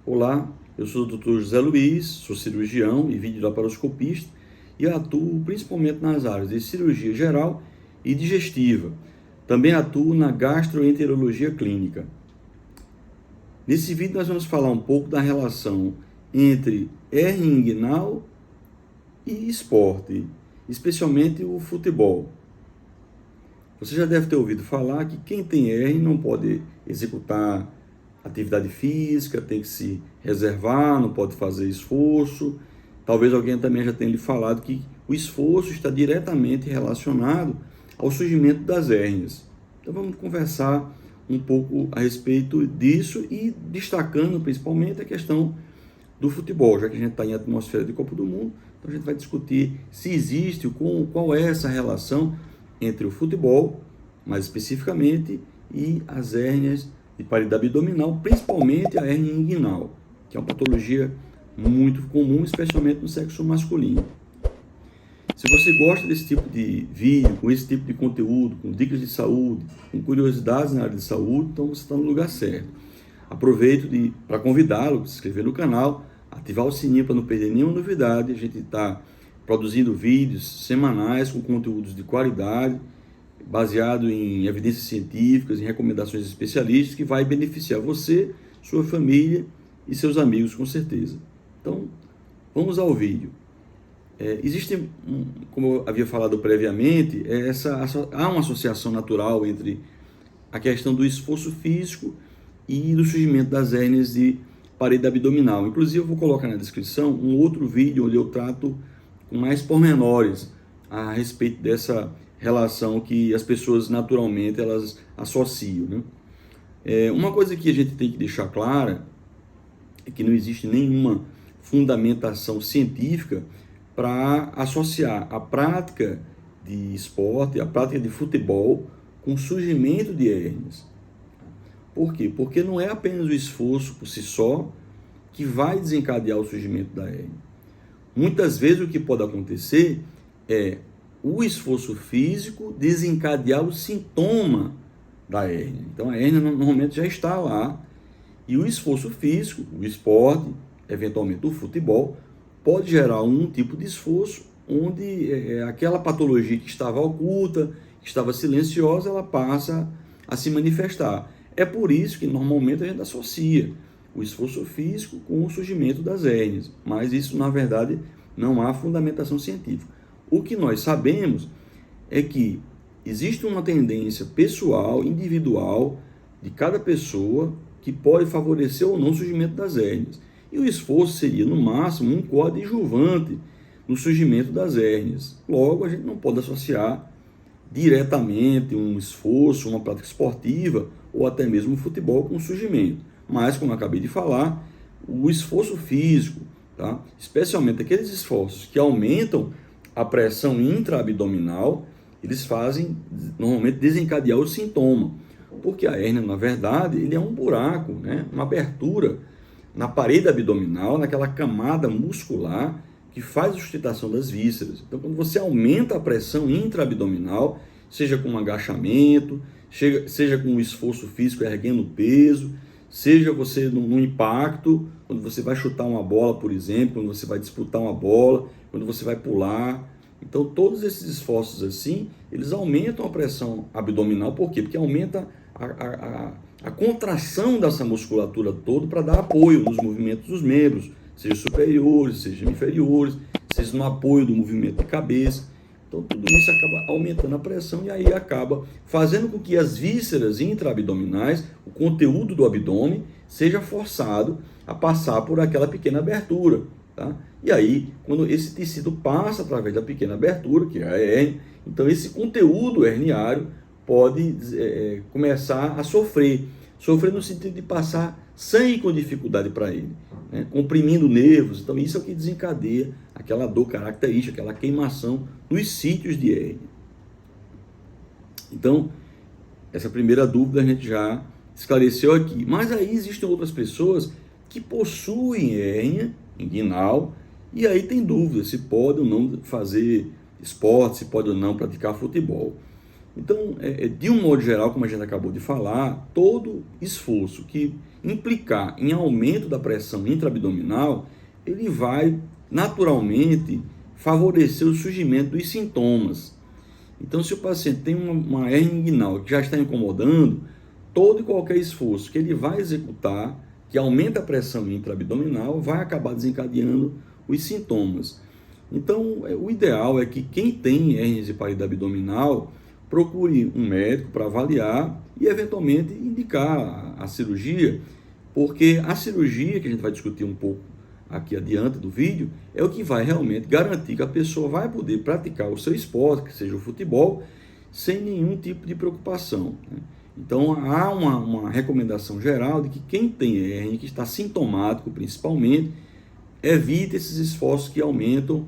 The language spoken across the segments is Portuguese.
Olá, eu sou o Dr. José Luiz, sou cirurgião e videolaparoscopista e atuo principalmente nas áreas de cirurgia geral e digestiva. Também atuo na gastroenterologia clínica. Nesse vídeo nós vamos falar um pouco da relação entre hérnia inguinal e esporte, especialmente o futebol. Você já deve ter ouvido falar que quem tem hérnia não pode executar atividade física, tem que se reservar, não pode fazer esforço. Talvez alguém também já tenha lhe falado que o esforço está diretamente relacionado ao surgimento das hérnias. Então vamos conversar um pouco a respeito disso e destacando principalmente a questão do futebol, já que a gente está em atmosfera de Copa do Mundo, então a gente vai discutir se existe, qual é essa relação entre o futebol, mais especificamente, e as hérnias de parede abdominal, principalmente a hérnia inguinal, que é uma patologia muito comum, especialmente no sexo masculino. Se você gosta desse tipo de vídeo, com esse tipo de conteúdo, com dicas de saúde, com curiosidades na área de saúde, então você está no lugar certo. Aproveito para convidá-lo a se inscrever no canal, ativar o sininho para não perder nenhuma novidade. A gente está produzindo vídeos semanais com conteúdos de qualidade, baseado em evidências científicas, em recomendações de especialistas, que vai beneficiar você, sua família e seus amigos, com certeza. Então, vamos ao vídeo. Existe, como eu havia falado previamente, há uma associação natural entre a questão do esforço físico e do surgimento das hérnias de parede abdominal. Inclusive, eu vou colocar na descrição um outro vídeo onde eu trato com mais pormenores a respeito dessa relação que as pessoas naturalmente elas associam, né? Uma coisa que a gente tem que deixar clara é que não existe nenhuma fundamentação científica para associar a prática de esporte, a prática de futebol com o surgimento de hérnias. Por quê? Porque não é apenas o esforço por si só que vai desencadear o surgimento da hérnia. Muitas vezes o que pode acontecer é o esforço físico desencadear o sintoma da hérnia. Então a hérnia normalmente já está lá e o esforço físico, o esporte, eventualmente o futebol, pode gerar um tipo de esforço onde aquela patologia que estava oculta, que estava silenciosa, ela passa a se manifestar. É por isso que normalmente a gente associa o esforço físico com o surgimento das hérnias, mas isso na verdade não há fundamentação científica. O que nós sabemos é que existe uma tendência pessoal, individual, de cada pessoa que pode favorecer ou não o surgimento das hérnias. E o esforço seria, no máximo, um coadjuvante no surgimento das hérnias. Logo, a gente não pode associar diretamente um esforço, uma prática esportiva ou até mesmo o futebol com o surgimento. Mas, como eu acabei de falar, o esforço físico, tá? Especialmente aqueles esforços que aumentam a pressão intraabdominal, eles fazem normalmente desencadear o sintoma, porque a hérnia, na verdade, ele é um buraco, né? Uma abertura na parede abdominal, naquela camada muscular que faz a sustentação das vísceras. Então, quando você aumenta a pressão intraabdominal, seja com um agachamento, seja com um esforço físico erguendo peso, seja você num impacto, quando você vai chutar uma bola, por exemplo, quando você vai disputar uma bola, quando você vai pular. Então, todos esses esforços assim, eles aumentam a pressão abdominal. Por quê? Porque aumenta a contração dessa musculatura toda para dar apoio nos movimentos dos membros, seja superiores, seja inferiores, seja no apoio do movimento de cabeça. Então, tudo isso acaba aumentando a pressão e aí acaba fazendo com que as vísceras intraabdominais, o conteúdo do abdômen, seja forçado a passar por aquela pequena abertura, tá? E aí, quando esse tecido passa através da pequena abertura, que é a hérnia, então esse conteúdo herniário pode começar a sofrer no sentido de passar sangue com dificuldade para ele, né? Comprimindo nervos. Então isso é o que desencadeia aquela dor característica, aquela queimação nos sítios de hérnia. Então, essa primeira dúvida a gente já esclareceu aqui. Mas aí existem outras pessoas que possuem hérnia inguinal e aí tem dúvida se pode ou não fazer esporte, se pode ou não praticar futebol. Então, de um modo geral, como a gente acabou de falar, todo esforço que implicar em aumento da pressão intraabdominal, ele vai naturalmente favorecer o surgimento dos sintomas. Então, se o paciente tem uma hernia inguinal que já está incomodando, todo e qualquer esforço que ele vai executar, que aumenta a pressão intraabdominal, vai acabar desencadeando os sintomas. Então, o ideal é que quem tem hernia de parede abdominal procure um médico para avaliar e, eventualmente, indicar a cirurgia, porque a cirurgia, que a gente vai discutir um pouco aqui adiante do vídeo, é o que vai realmente garantir que a pessoa vai poder praticar o seu esporte, que seja o futebol, sem nenhum tipo de preocupação, né? Então, há uma recomendação geral de que quem tem hernia, que está sintomático principalmente, evite esses esforços que aumentam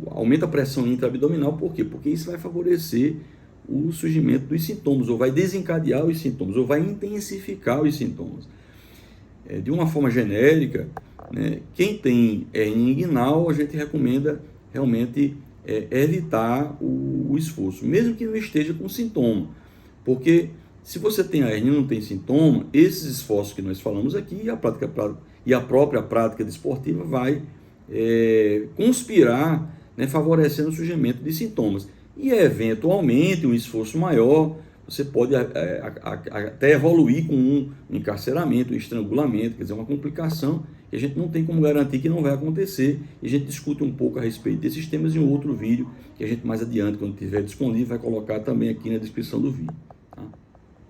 aumenta a pressão intraabdominal. Por quê? Porque isso vai favorecer o surgimento dos sintomas, ou vai desencadear os sintomas, ou vai intensificar os sintomas. De uma forma genérica, né, quem tem hernia inguinal, a gente recomenda realmente evitar o esforço, mesmo que não esteja com sintoma, porque se você tem a hernia e não tem sintoma, esses esforços que nós falamos aqui e a própria prática desportiva vai conspirar, né, favorecendo o surgimento de sintomas. E eventualmente um esforço maior, você pode até evoluir com um encarceramento, um estrangulamento, quer dizer, uma complicação que a gente não tem como garantir que não vai acontecer. E a gente discute um pouco a respeito desses temas em um outro vídeo, que a gente mais adiante, quando tiver disponível, vai colocar também aqui na descrição do vídeo. Tá?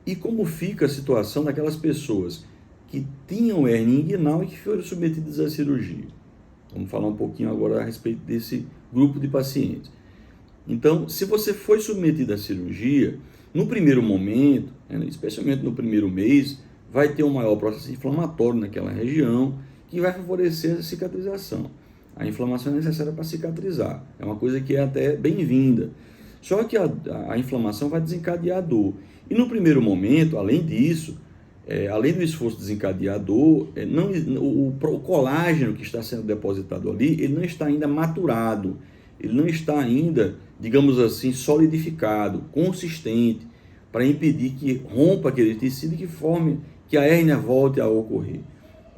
E como fica a situação daquelas pessoas que tinham hernia inguinal e que foram submetidas à cirurgia? Vamos falar um pouquinho agora a respeito desse grupo de pacientes. Então, se você foi submetido à cirurgia, no primeiro momento, especialmente no primeiro mês, vai ter um maior processo inflamatório naquela região, que vai favorecer a cicatrização. A inflamação é necessária para cicatrizar, é uma coisa que é até bem-vinda. Só que a inflamação vai desencadear a dor. E no primeiro momento, além disso, além do esforço desencadeador, o colágeno que está sendo depositado ali, ele não está ainda maturado, ele não está ainda, digamos assim, solidificado, consistente, para impedir que rompa aquele tecido e que a hérnia volte a ocorrer.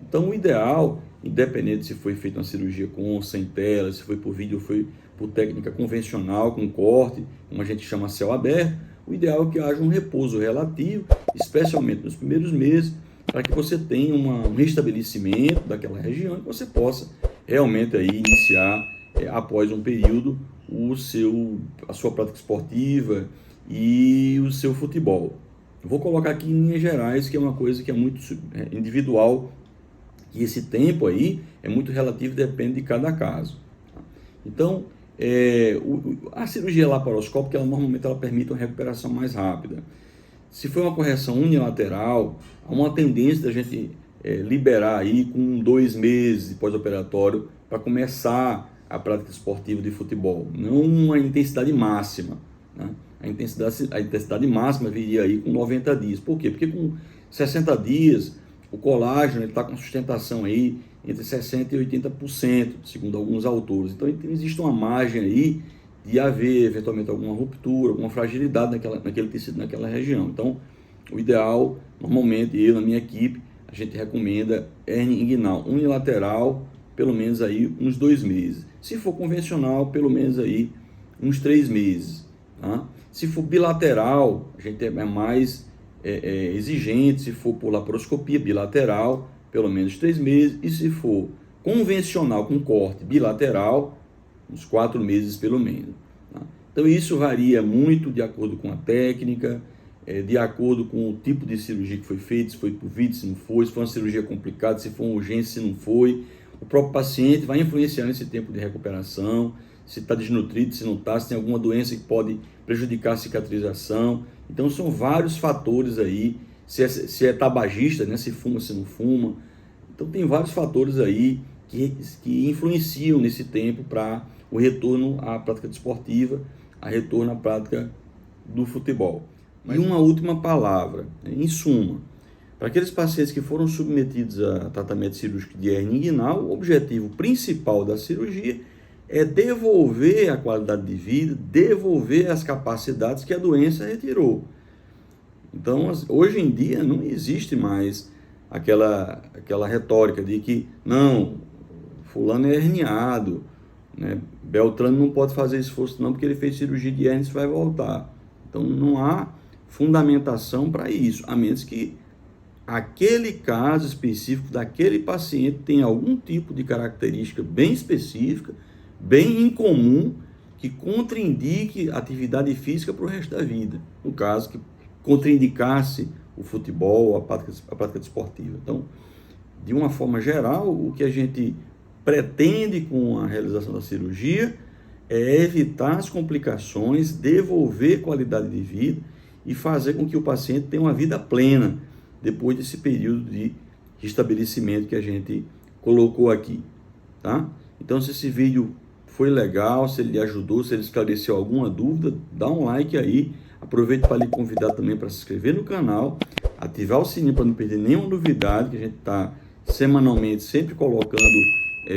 Então, o ideal, independente se foi feita uma cirurgia com ou sem tela, se foi por vídeo ou foi por técnica convencional, com corte, como a gente chama céu aberto, o ideal é que haja um repouso relativo, especialmente nos primeiros meses, para que você tenha um restabelecimento daquela região e que você possa realmente aí iniciar, após um período, a sua prática esportiva e o seu futebol. Eu vou colocar aqui em linhas gerais, que é uma coisa que é muito individual, e esse tempo aí é muito relativo, depende de cada caso. Então, a cirurgia laparoscópica, normalmente ela permite uma recuperação mais rápida. Se for uma correção unilateral, há uma tendência da gente liberar aí com 2 meses de pós-operatório para começar a prática esportiva de futebol, não uma intensidade máxima, né? A intensidade máxima viria aí com 90 dias. Por quê? Porque com 60 dias o colágeno está com sustentação aí entre 60% e 80%, segundo alguns autores. Então existe uma margem aí de haver eventualmente alguma ruptura, alguma fragilidade naquele tecido, naquela região. Então, o ideal, normalmente eu, na minha equipe, a gente recomenda hernia inguinal unilateral, pelo menos aí uns 2 meses. Se for convencional, pelo menos aí uns 3 meses. Tá? Se for bilateral, a gente é mais exigente. Se for por laparoscopia bilateral, pelo menos 3 meses. E se for convencional com corte bilateral, uns 4 meses pelo menos. Tá? Então isso varia muito de acordo com a técnica, de acordo com o tipo de cirurgia que foi feita, se foi por vídeo, se não foi, se foi uma cirurgia complicada, se foi uma urgência, se não foi. O próprio paciente vai influenciar nesse tempo de recuperação, se está desnutrido, se não está, se tem alguma doença que pode prejudicar a cicatrização. Então são vários fatores aí, se é tabagista, né, se fuma, se não fuma. Então tem vários fatores aí que influenciam nesse tempo para o retorno à prática desportiva, a retorno à prática do futebol. E uma última palavra, em suma, para aqueles pacientes que foram submetidos a tratamento cirúrgico de hernia inguinal, o objetivo principal da cirurgia é devolver a qualidade de vida, devolver as capacidades que a doença retirou. Então, hoje em dia não existe mais aquela retórica de que não, fulano é herniado, né? Beltrano não pode fazer esforço não porque ele fez cirurgia de hérnia e vai voltar. Então não há fundamentação para isso, a menos que aquele caso específico daquele paciente tenha algum tipo de característica bem específica, bem incomum, que contraindique atividade física para o resto da vida. No caso, que contraindicasse o futebol, a prática desportiva. Então, de uma forma geral, o que a gente pretende com a realização da cirurgia é evitar as complicações, devolver qualidade de vida e fazer com que o paciente tenha uma vida plena depois desse período de restabelecimento que a gente colocou aqui, tá? Então, se esse vídeo foi legal, se ele lhe ajudou, se ele esclareceu alguma dúvida, dá um like aí. Aproveito para lhe convidar também para se inscrever no canal, ativar o sininho para não perder nenhuma novidade, que a gente está semanalmente sempre colocando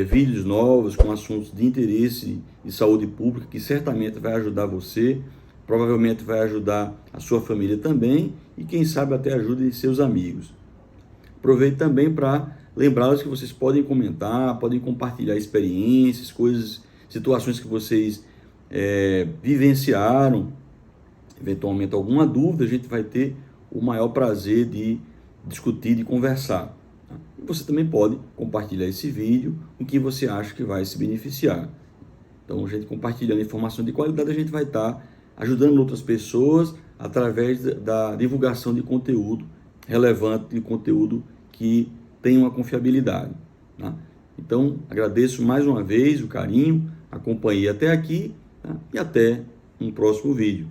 vídeos novos com assuntos de interesse de saúde pública, que certamente vai ajudar você, provavelmente vai ajudar a sua família também e quem sabe até ajude seus amigos. Aproveito também para lembrá-los que vocês podem comentar, podem compartilhar experiências, coisas, situações que vocês vivenciaram, eventualmente alguma dúvida, a gente vai ter o maior prazer de discutir, de conversar. E você também pode compartilhar esse vídeo com quem você acha que vai se beneficiar. Então, a gente compartilhando informação de qualidade, a gente vai estar ajudando outras pessoas através da divulgação de conteúdo relevante, de conteúdo que tem uma confiabilidade, tá? Então, agradeço mais uma vez o carinho, a companhia até aqui, tá? E até um próximo vídeo.